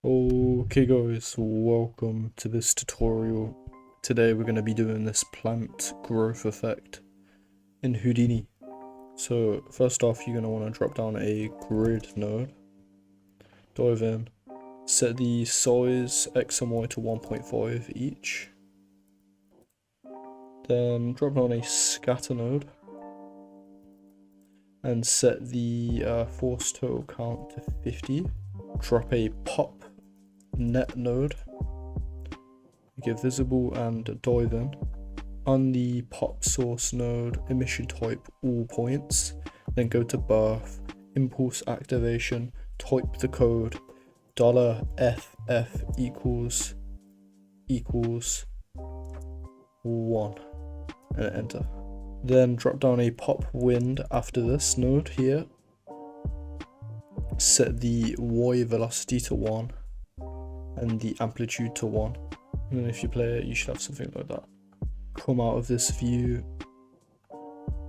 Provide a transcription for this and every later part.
Okay guys, welcome to this tutorial. Today we're going to be doing this plant growth effect in Houdini. So first off, you're going to want to drop down a grid node, dive in, set the size x and y to 1.5 each, then drop down a scatter node and set the force total count to 50. Drop a pop net node, make it visible and dive in. On the pop source node, emission type all points, then go to birth, impulse activation, type the code $FF equals 1 and enter. Then drop down a pop wind after this node here, set the y velocity to 1 and the amplitude to 1, and then if you play it you should have something like that. Come out of this view,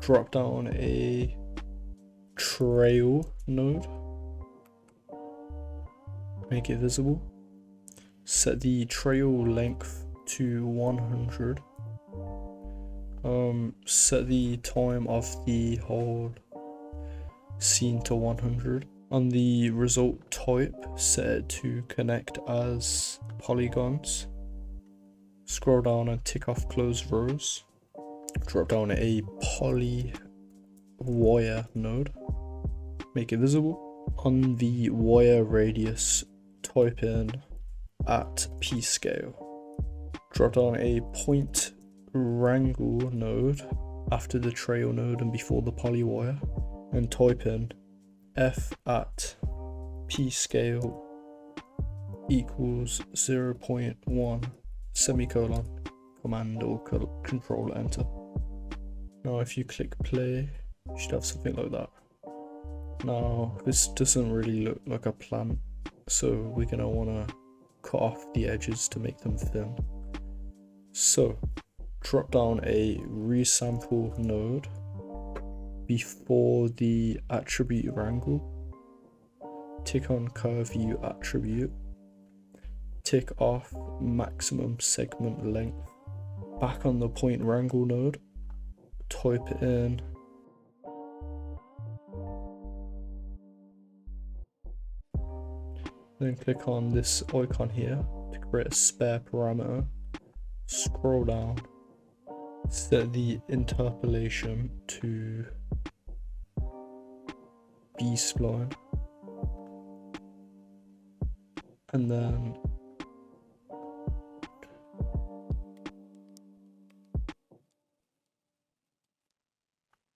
drop down a trail node, make it visible, set the trail length to 100, set the time of the whole scene to 100. On the result type, set it to connect as polygons. Scroll down and tick off closed rows. Drop down a poly wire node, make it visible. On the wire radius, type in at p scale. Drop down a point wrangle node after the trail node and before the poly wire, and type in f at p scale equals 0.1 semicolon, command or control enter. Now if you click play, you should have something like that. Now this doesn't really look like a plant, so we're gonna want to cut off the edges to make them thin. So drop down a resample node before the attribute wrangle, tick on curve view attribute, tick off maximum segment length. Back on the point wrangle node, type in then click on this icon here to create a spare parameter. Scroll down, set the interpolation to B-spline, and then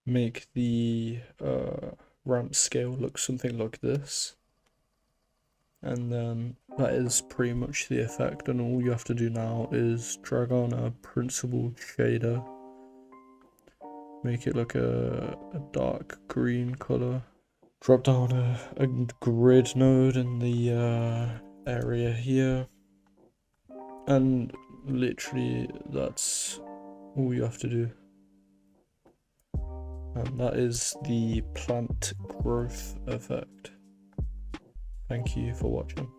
make the ramp scale look something like this. And then that is pretty much the effect, and all you have to do now is drag on a principled shader, make it like a dark green color, drop down a grid node in the area here, and literally that's all you have to do. And that is the plant growth effect. Thank you for watching.